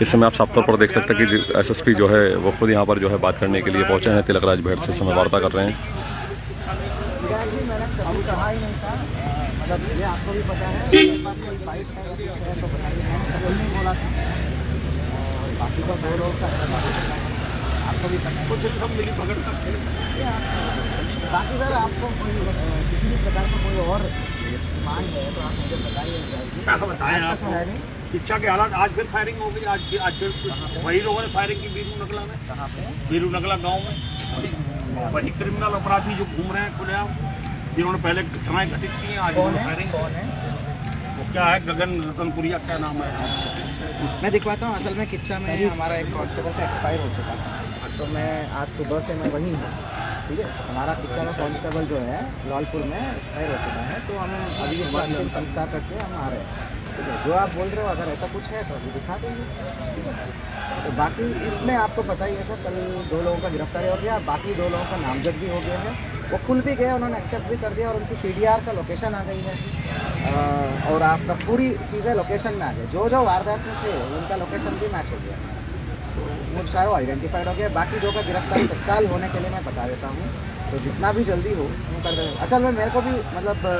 इस समय आप साफ तौर पर देख सकते हैं कि एसएसपी जो है वो खुद यहाँ पर जो है बात करने के लिए पहुंचे हैं। तिलकराज भेड़ से समय वार्ता कर रहे हैं। मैंने कभी कहा ही नहीं था, मतलब ये आपको भी पता है, मेरे पास कोई फाइट है या कुछ है तो बताइए, मैंने कभी नहीं बोला था। और बाकी तो 2 लोग का है, आपको भी पता है कुछ सब मिली भगत करते हैं। बाकी सर आपको कोई किसी भी प्रकार का कोई और मांग है तो आप मुझे बताइए। क्या बताएं आपको, है नहीं शिक्षा के हालात। आज फिर फायरिंग हो गई, आज फिर वही लोगों ने फायरिंग की बीरू नगला में। कहाँ पे? बीरू नगला गाँव में वही क्रिमिनल अपराधी जो घूम रहे हैं खुलेआम, जिन्होंने पहले घटनाएं घटित की हैं, आज फायरिंग। कौन है? वो क्या है, गगन रतनपुरिया क्या नाम है? मैं दिखवाता हूँ। असल में किच्चा में हमारा एक कांस्टेबल का एक्सपायर हो चुका है, तो मैं आज सुबह से मैं वहीं हूँ। ठीक है, हमारा किच्चा का कांस्टेबल जो है लालपुर में एक्सपायर हो चुका है, तो हम अभी इसका अंतिम संस्कार करके हम आ रहे हैं। ठीक है, जो आप बोल रहे हो अगर ऐसा कुछ है तो अभी दिखा देंगे। ठीक है, तो बाकी इसमें आपको पता ही है सर, कल 2 लोगों का गिरफ्तारी हो गया, बाकी 2 लोगों का नामजद भी हो गया है। वो खुल भी गए, उन्होंने एक्सेप्ट भी कर दिया और उनकी PDR का लोकेशन आ गई है। और आपका पूरी चीज़ें लोकेशन में आ गई, जो वारदात में थे उनका लोकेशन भी मैच हो गया, तो वो सारा आइडेंटिफाइड हो गया। बाकी 2 का गिरफ्तारी तत्काल होने के लिए मैं बता देता हूँ, तो जितना भी जल्दी हो वो कर दें। असल में मेरे को भी मतलब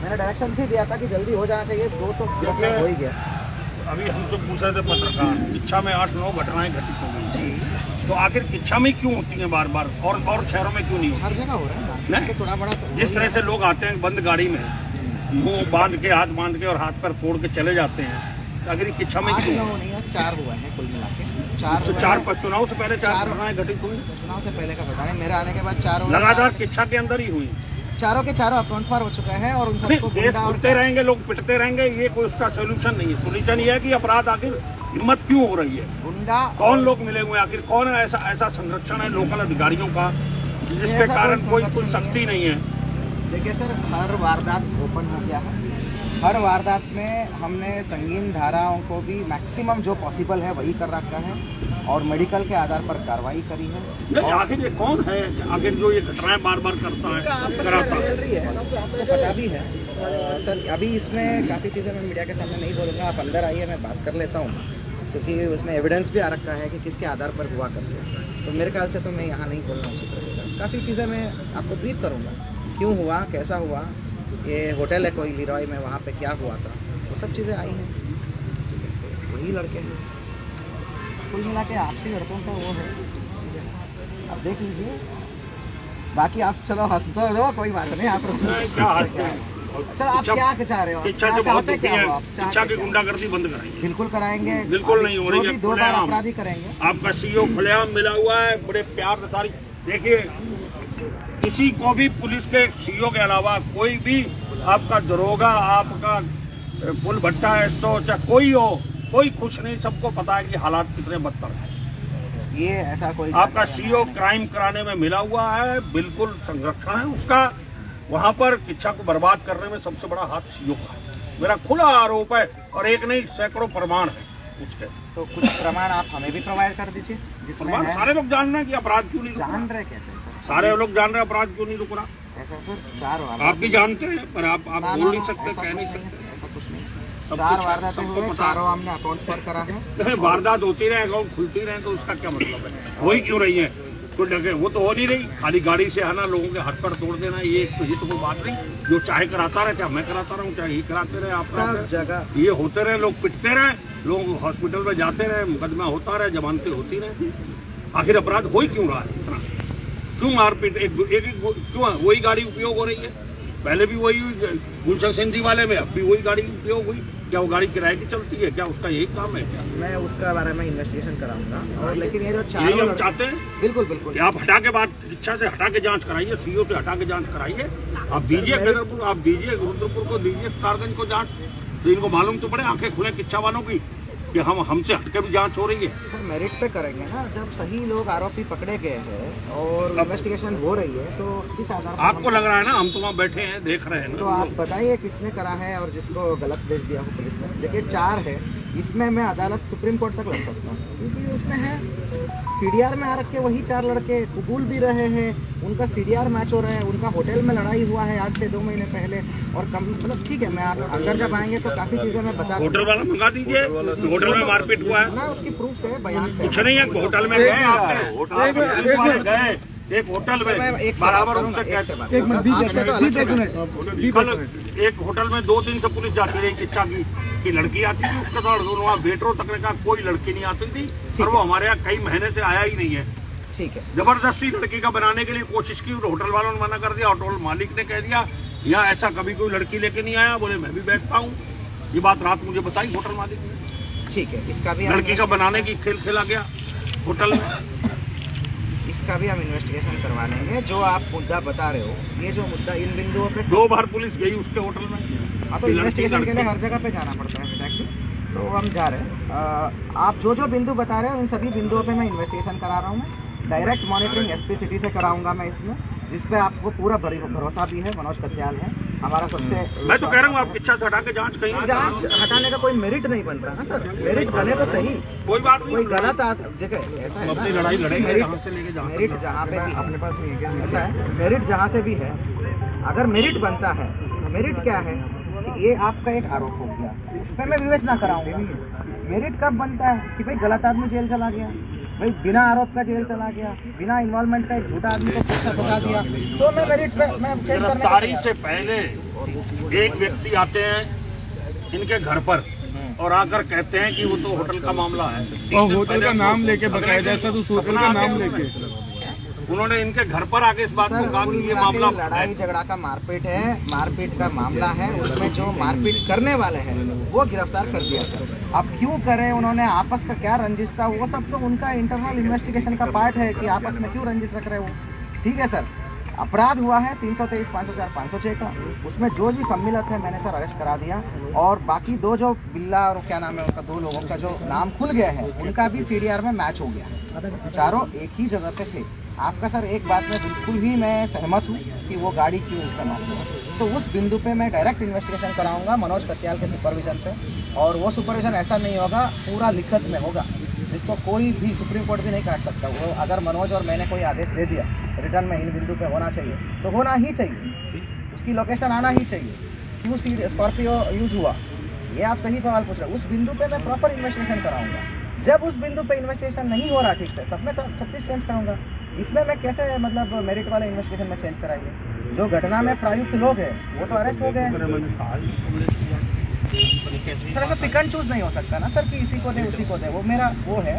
मैंने डायरेक्शन ही दिया था कि जल्दी हो जाना चाहिए, 2 तो गिरफ्तार हो ही गया। अभी हम तो पूछ रहे थे पत्रकार, किच्छा में 8-9 घटनाएं घटित हो गई जी, तो आखिर किच्छा में क्यों होती हैं बार बार, और शहरों में क्यों नहीं होती? हर जगह हो रहा है नहीं, तो थोड़ा बड़ा जिस तरह से लोग आते हैं बंद गाड़ी में, मुंह बांध के, हाथ बांध के और हाथ पर तोड़ के चले जाते हैं, तो अगर किच्छा में क्यों? 8-9 नहीं है, 4 हुआ है कुल मिला के। 4 चुनाव से पहले 4 घटनाएं घटित हुई। चुनाव से पहले का बता रहे, मेरे आने के बाद 4 हुए। लगातार किच्छा के अंदर ही हुई। चारों के चारों अकाउंट पर हो चुका है और उन सबको देश उठते रहेंगे, लोग पिटते रहेंगे, ये कोई उसका सोल्यूशन नहीं है। सोल्यूशन ये है कि अपराध आखिर हिम्मत क्यों हो रही है, गुंडा कौन लोग मिले हुए हैं, आखिर कौन ऐसा संरक्षण है लोकल अधिकारियों का जिसके कारण कोई सख्ती नहीं है। देखिए सर, हर वारदात ओपन हो गया है, हर वारदात में हमने संगीन धाराओं को भी मैक्सिमम जो पॉसिबल है वही कर रखा है और मेडिकल के आधार पर कार्रवाई करी है। आखिर ये कौन है आखिर जो ये घटनाएं बार बार करता है, कराता है? आपको पता भी है सर। अभी इसमें काफ़ी चीज़ें मैं मीडिया के सामने नहीं बोलूँगा, आप अंदर आइए, मैं बात कर लेता हूँ, क्योंकि उसमें एविडेंस भी आ रखा है कि किसके आधार पर हुआ करके। तो मेरे ख्याल से तो मैं यहाँ नहीं बोलना उचित रहेगा। काफ़ी चीज़ें मैं आपको ब्रीफ करूँगा, क्यों हुआ, कैसा हुआ, ये होटल है कोई लीरॉय में, वहाँ पे क्या हुआ था, वो सब चीज़ें आई हैं। वही लड़के हैं, कुल मिला के आपसी लड़कों का वो है चीज़ें, आप देख लीजिए। बाकी आप चलो हंसते हो, कोई बात नहीं, आप अच्छा आप क्या चाह रहे हो? इच्छा जो बहुत दुखी है, इच्छा की गुंडागर्दी बंद कराएंगे। बिल्कुल कराएंगे, बिल्कुल नहीं हो रही है। 2 बार अपराधी करेंगे। आपका CEO खुलेआम मिला हुआ है, बड़े प्यार से सारी। देखिए, किसी को भी पुलिस के CEO के अलावा कोई भी आपका दरोगा, आपका पुल भट्टा SO, चाहे कोई हो, कोई खुश नहीं। सबको पता है कि हालात कितने बदतर हैं। ये ऐसा कोई आपका CEO क्राइम कराने में मिला हुआ है, बिल्कुल संरक्षण है उसका। वहां पर किच्छा को बर्बाद करने में सबसे बड़ा हाथ CEO का है, मेरा खुला आरोप है, और एक नहीं सैकड़ों प्रमाण है उसके। तो कुछ प्रमाण आप हमें भी प्रोवाइड कर दीजिए जिसमें है। सारे लोग जान रहे हैं कि अपराध क्यों नहीं जान रहे कैसे सर? सारे लोग जान रहे हैं अपराध क्यों नहीं रुक रहा। ऐसा सर 4 वारदात आप भी जानते हैं, पर आप बोल नहीं सकते, कह नहीं सकते। ऐसा कुछ नहीं, 4 वारदातें हुए, चारों हमने अकाउंट पर करा है। वारदात होती रहे, अकाउंट खुलती रहे, तो उसका क्या मतलब है? हो ही क्यों रही है? कोई डगे वो तो हो नहीं रही। खाली गाड़ी से आना, लोगों के हाथ पर तोड़ देना, ये तो कोई बात नहीं। जो चाहे कराता रहे, चाहे मैं कराता रहूँ, चाहे ये कराते रहे, आप सब जगह ये होते रहे, लोग पिटते रहे, लोग हॉस्पिटल में जाते रहे, मुकदमा होता रहे, जमानतें होती रहे। आखिर अपराध हो ही क्यों रहा है इतना? क्यों मारपीट? क्यों वही गाड़ी उपयोग हो रही है? पहले भी वही हुई गुलशन सिंधी वाले में, अब भी वही गाड़ी उपयोग हुई। क्या वो गाड़ी किराए की चलती है? क्या उसका यही काम है? क्या मैं उसका बारे में इन्वेस्टिगेशन कराऊंगा। और लेकिन ये जो यही हम चाहते हैं। बिल्कुल बिल्कुल, आप हटा के बाद इच्छा से हटा के जांच कराइए, CEO से हटा के जांच कराइए। आप दीजिए गदरपुर, आप दीजिए रुद्रपुर को, दीजिए तारगंज को जांच, तो इनको मालूम तो पड़े, आंखें खुले किच्छा वालों की, कि हमसे हटके भी जांच हो रही है। सर मेरिट पे करेंगे ना, जब सही लोग आरोपी पकड़े गए हैं और इन्वेस्टिगेशन हो रही है, तो किस आधार पर? आपको लग रहा है ना, हम तो वहाँ बैठे हैं, देख रहे हैं ना। तो आप बताइए किसने करा है और जिसको गलत भेज दिया हो पुलिस ने। देखिए 4 है, इसमें मैं अदालत सुप्रीम कोर्ट तक लड़ सकता हूँ, क्योंकि उसमें है सीडीआर में आ रखे वही 4 लड़के कबूल भी रहे हैं, उनका सीडीआर मैच हो रहा है, उनका होटल में लड़ाई हुआ है आज से 2 महीने पहले, और कम मतलब ठीक है, मैं आप अंदर जब आएंगे तो काफी चीजें मैं बता होटल वाला मंगा दीजिए, होटल में मारपीट हुआ है ना, उसकी प्रूफ से बयान से कुछ नहीं है। होटल में गए आप गए एक होटल में बराबर उससे कहते एक मिनट कल एक होटल में 2 दिन से पुलिस जाती रही, किच्चा की लड़की आती थी, उसके बाद वहाँ वेटरों तक का कोई लड़की नहीं आती थी, और वो हमारे यहाँ कई महीने से आया ही नहीं है। ठीक है, जबरदस्ती लड़की का बनाने के लिए कोशिश की, होटल वालों ने मना कर दिया, होटल मालिक ने कह दिया यहाँ ऐसा कभी कोई लड़की लेके नहीं आया, बोले मैं भी बैठता हूँ। ये बात रात मुझे बताई होटल मालिक ने। ठीक है, इसका भी लड़की का बनाने की खेल खेला गया होटल में, इसका भी हम इन्वेस्टिगेशन करवा लेंगे। जो आप मुद्दा बता रहे हो, ये जो मुद्दा इन बिंदुओं पे 2 बार पुलिस गई उसके होटल में। हाँ, तो इन्वेस्टिगेशन के लिए हर जगह पे जाना पड़ता है एक्चुअली, तो हम जा रहे हैं। आप जो जो बिंदु बता रहे हो इन सभी बिंदुओं पे मैं इन्वेस्टिगेशन करा रहा हूँ। मैं डायरेक्ट मॉनिटरिंग एसपी सिटी से कराऊंगा मैं इसमें, जिसपे आपको पूरा भरोसा भी है। मनोज कत्याल है हमारा सबसे, मैं तो कह रहा हूँ आप इच्छा से हटा के जांच कहीं, जांच हटाने का कोई मेरिट नहीं बनता ना सर, मेरिट बने तो सही, कोई बात नहीं, कोई गलत जगह ऐसा है अपनी ना, लड़ाई लड़ेंगे मेरिट जहाँ पे भी अपने पास ऐसा है, मेरिट जहाँ से भी है, अगर मेरिट बनता है, मेरिट क्या है, ये आपका एक आरोप हो गया, उसमें मैं विवेचना कराऊंगा। मेरिट कब बनता है कि भाई गलत आदमी जेल चला गया, भाई बिना आरोप का जेल चला गया, बिना इन्वॉल्वमेंट का एक झूठा आदमी को फंसा दिया, तो मैं मेरिट पे मैं चेंज करने गिरफ्तारी से पहले एक व्यक्ति आते हैं इनके घर पर और आकर कहते हैं कि वो तो होटल का मामला है, और होटल का नाम लेके बकायदा सर उस होटल का नाम लेके उन्होंने इनके घर पर आके इस बात को कहा कि ये मामला लड़ाई झगड़ा का मारपीट है, मारपीट का मामला है, उसमें जो मारपीट करने वाले हैं वो गिरफ्तार कर दिया सर। अब क्यों करे, उन्होंने आपस का क्या रंजिश था, वो सब तो उनका इंटरनल इन्वेस्टिगेशन का पार्ट है कि आपस में क्यों रंजिश रख रहे हो। ठीक है सर, अपराध हुआ है 323, 504, 506 का, उसमें जो भी सम्मिलित है मैंने सर अरेस्ट करा दिया, और बाकी 2 जो बिल्ला और क्या नाम है उनका, 2 लोगों का जो नाम खुल गया है उनका भी सीडीआर में मैच हो गया, चारों एक ही जगह पे थे। आपका सर एक बात में बिल्कुल ही मैं सहमत हूँ कि वो गाड़ी क्यों इस्तेमाल हुआ, तो उस बिंदु पे मैं डायरेक्ट इन्वेस्टिगेशन कराऊंगा मनोज कत्याल के सुपरविजन पे, और वो सुपरविजन ऐसा नहीं होगा, पूरा लिखित में होगा, जिसको कोई भी सुप्रीम कोर्ट भी नहीं काट सकता। वो अगर मनोज और मैंने कोई आदेश दे दिया रिटर्न में इन बिंदु पे होना चाहिए तो होना ही चाहिए, उसकी लोकेशन आना ही चाहिए, क्यों स्कॉर्पियो यूज हुआ, ये आप सही सवाल पूछ रहे हो। उस बिंदु पे मैं प्रॉपर इन्वेस्टिगेशन कराऊंगा। जब उस बिंदु पे इन्वेस्टिगेशन नहीं हो रहा ठीक से, तब मैं तो सब चीज़ चेंज कराऊंगा। इसमें मैं कैसे मतलब मेरिट वाले इन्वेस्टिगेशन में चेंज कराइए, जो घटना में प्रयुक्त लोग हैं वो तो अरेस्ट हो गए। सर ऐसा पिक एंड चूज नहीं हो सकता ना सर कि इसी को दे उसी को दे, वो मेरा वो है,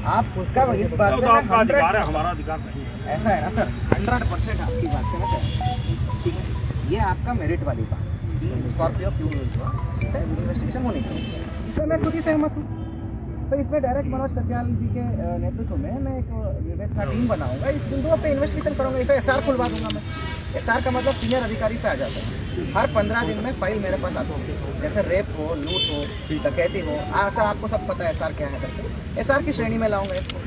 आप उसका इस बात पे आपका अधिकार है, हमारा अधिकार नहीं है। ऐसा है ना सर, 100% आपकी बात से मैं सहमत। ठीक है, ये आपका मेरिट वाली बात कि स्कॉर्पियो क्यों यूज हुआ, उस पर इन्वेस्टिगेशन होनी चाहिए, इसमें मैं खुद ही सहमत हूँ। तो इसमें डायरेक्ट मनोज कत्याल जी के नेतृत्व में मैं एक विवेचना टीम बनाऊंगा, इस बिंदुओं पे इन्वेस्टिगेशन करूंगा, इसे एसआर खुलवा दूंगा मैं। एसआर का मतलब सीनियर अधिकारी पे आ जाता है, हर 15 दिन में फाइल मेरे पास आती है, जैसे रेप हो, लूट हो, डकैती हो, सर आपको सब पता है एसआर क्या है करके, एसआर की श्रेणी में लाऊंगा इसको,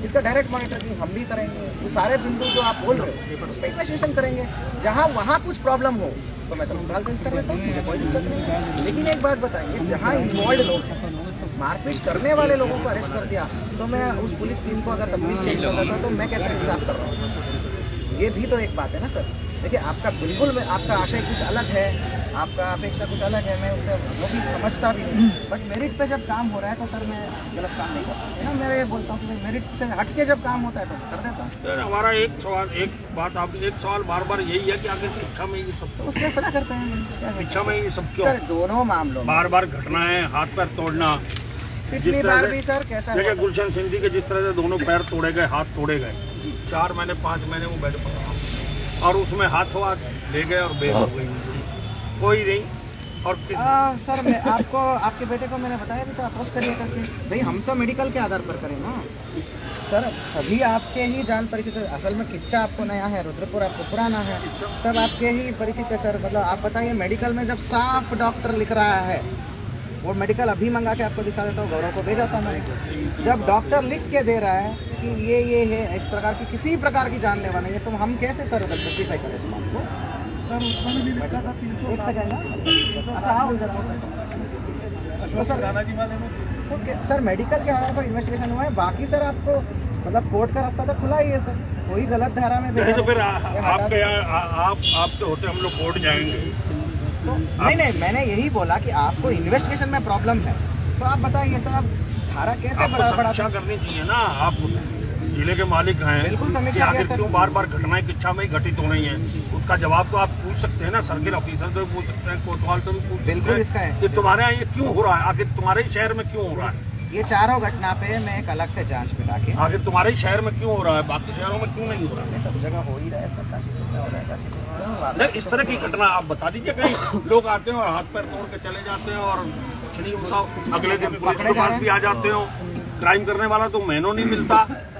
इसका डायरेक्ट मॉनिटरिंग हम भी करेंगे। वो सारे बिंदु जो आप बोल रहे हो उस पर इन्वेस्टिगेशन करेंगे, जहाँ वहाँ कुछ प्रॉब्लम हो तो मैं तो फिलहाल चेंज कर लेता हूँ, मुझे कोई दिक्कत नहीं। लेकिन एक बात बताइए, जहाँ इन्वॉल्व लोग हैं, मारपीट करने वाले लोगों को अरेस्ट कर दिया, तो मैं उस पुलिस टीम को अगर तफ्तीश चेंज कर देता तो मैं कैसे इंसाफ कर रहा हूँ, ये भी तो एक बात है ना सर। देखिए आपका बिल्कुल में आपका आशय कुछ अलग है, आपका अपेक्षा कुछ अलग है, मैं उससे वो भी समझता भी नहीं, बट मेरिट पे जब काम हो रहा है तो सर मैं गलत काम नहीं करता ना, मैं ये बोलता हूँ कि मेरिट से हट के जब काम होता है तो कर देता हूँ। सर हमारा एक सवाल, एक बात, आप एक सवाल बार बार यही है कि आगे शिक्षा में ये सब, तो उसमें पता करते हैं शिक्षा में ये सब क्यों सर, दोनों मामलों में बार बार घटना है, हाथ पैर तोड़ना। पिछली बार भी सर कैसा देखिए हुआ? गुलशन सिंह जी के जिस तरह से दोनों पैर तोड़े गए, हाथ तोड़े गए, 4 महीने 5 महीने वो बेड पर रहा, और उसमें हाथों हाथ ले गए और बेड हो गई, कोई नहीं। और सर मैं आपको, आपके बेटे को मैंने बताया भी था, अप्रोच करिए करके, भाई हम तो मेडिकल के आधार पर करें ना सर, सभी आपके ही जान परिचित है। असल में किच्चा आपको नया है, रुद्रपुर आपको पुराना है, सब आपके ही परिचित है सर। मतलब आप बताइए, मेडिकल में जब साफ डॉक्टर लिख रहा है, वो मेडिकल अभी मंगा के आपको दिखा देता हूँ, गौरव को भेजा था मैंने, जब डॉक्टर लिख के दे रहा है कि ये है, इस प्रकार की किसी प्रकार की जानलेवा नहीं है, तो हम कैसे सर जस्टिफाई करें इस बात को? सर उसमें भी लिखा था 300। एक सेकंड, अच्छा आओ इधर, इन्वेस्टिगेशन राणाजी वाले में ओके सर, मेडिकल के आधार पर इन्वेस्टिगेशन हुआ है, बाकी सर आपको मतलब कोर्ट का रास्ता तो खुला ही है सर, कोई गलत धारा में नहीं तो फिर आपके आपके होते हम लोग कोर्ट जाएंगे। नहीं, मैंने यही बोला कि आपको इन्वेस्टिगेशन में प्रॉब्लम है, तो आप बताइए सर, आप धारा कैसे आपको समीक्षा करनी चाहिए ना, आप जिले के मालिक हैं। बिल्कुल कि समीक्षा आखिर किया सर। क्यों बार बार घटनाएं किच्छा में ही घटित हो रही हैं, उसका जवाब तो आप पूछ सकते हैं ना, सर्किल ऑफिसर से भी पूछ सकते हैं, कोतवाल से भी पूछ सकते बिल्कुल हैं इसका है। कि तुम्हारे यहाँ ये क्यों हो रहा है, आखिर तुम्हारे ही शहर में क्यों हो रहा है, ये चारों घटना पे मैं एक अलग से जांच बिठा के आखिर तुम्हारे ही शहर में क्यों हो रहा है, बाकी शहरों में क्यों नहीं हो रहा है। सब जगह हो ही रहा है सर, काशी में हो रहा है, काशी में हो रहा है। नहीं, इस तरह की घटना आप बता दीजिए, कहीं लोग आते हैं और हाथ पैर तोड़ के चले जाते हैं और कुछ नहीं होता, अगले दिन पुलिस के पास भी आ जाते हो, क्राइम करने वाला तो महीनों नहीं मिलता,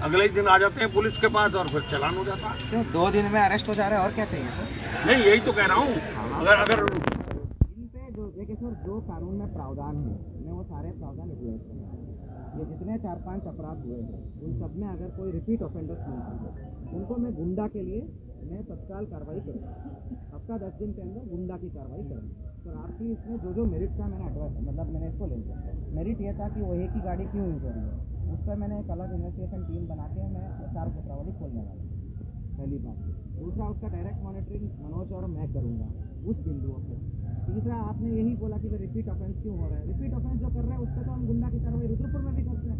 अगले ही दिन आ जाते हैं पुलिस के पास और फिर चालान हो जाता है। क्यों 2 दिन में अरेस्ट हो जा रहे हैं, और क्या चाहिए सर? नहीं, यही तो कह रहा हूँ, अगर इन पे जो देखिए सर, जो कानून में प्रावधान है, मैं वो सारे प्रावधान अप्लाई कर रहा हूँ। ये जितने 4-5 अपराध हुए हैं, उन सब में अगर कोई रिपीट ऑफेंडर्स नहीं है, उनको मैं गुंडा के लिए मैं तत्काल कार्रवाई करूँगा, हफ्ता 10 दिन के अंदर गुंडा की कार्रवाई करूँगा। सर आपकी इसमें जो मेरिट था मैंने एडवाइस, मतलब मैंने इसको ले लिया। मेरिट ये था कि वो एक ही गाड़ी क्यों यूज हो रही है, उस पर मैंने एक अलग इन्वेस्टिगेशन टीम बना के मैं SR कोतवाली खोलने वाला हूँ, पहली बात। दूसरा, उसका डायरेक्ट मॉनिटरिंग मनोज और मैं करूँगा उस बिंदुओं पर। तीसरा, आपने यही बोला कि रिपीट ऑफेंस क्यों हो रहा है, रिपीट ऑफेंस जो कर रहे हैं उस पर तो हम गुंडा की कार्रवाई रुद्रपुर में भी करते हैं।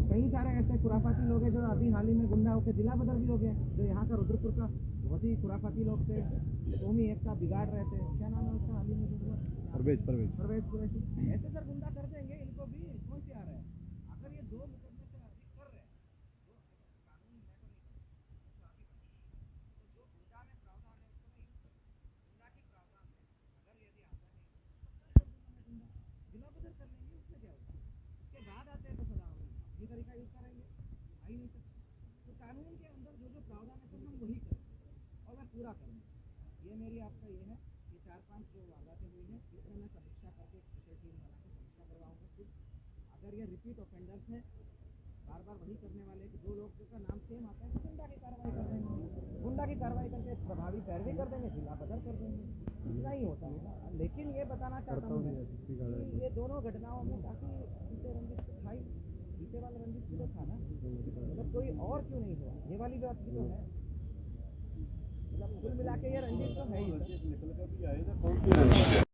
कई सारे ऐसे खुराफाती लोग हैं जो अभी हाल ही में गुंडा होकर जिला बदल भी हो गए, जो यहाँ का रुद्रपुर का बहुत ही खुराफाती लोग थे, कौमी एकता बिगाड़ रहे थे, क्या नाम है उसका हाल ही में जो हुआ, परवेज कुरैशी। ऐसे सर गुंडा कर देंगे, इनको भी कौन से आ रहा है, अगर ये 2 मुकदमे से अधिक कर रहे हैं तो कानून मैं तो नहीं करता, जो गुंडा में प्रावधान है उसको मैं यूज करूँ, गुंडा की प्रावधान है, अगर यदि आता नहीं जिला बदल कर लेंगे, उसमें क्या होगा, उसके बाद आते हैं तो सजा होगी, ये तरीका यूज करेंगे, आ ही नहीं सकते। तो कानून के अंदर जो प्रावधान है हम वही करेंगे और मैं पूरा करूँगा। ये मेरी आपका ये है कि 4-5 जो वारदातें हुई हैं, इसमें मैं समीक्षा करके स्पेशल टीम बना के समीक्षा करवाऊंगा। फिर अगर ये रिपीट ऑफेंडर्स हैं, बार बार वही करने वाले, कि जो लोग का नाम सेम आता है, तो गुंडा की कार्रवाई कर देंगे, गुंडा की कार्रवाई करके प्रभावी पैरवी कर देंगे, जिला बदल कर देंगे, इतना ही होता है। लेकिन ये बताना चाहता हूँ मैं कि ये दोनों घटनाओं में काफ़ी पीछे रंजिश तो था ही, पीछे वाला रंजिश भी तो था ना, मतलब कोई और क्यों नहीं हुआ, ये वाली बात भी तो है, मतलब कुल मिला के ये रंजिश तो है ही।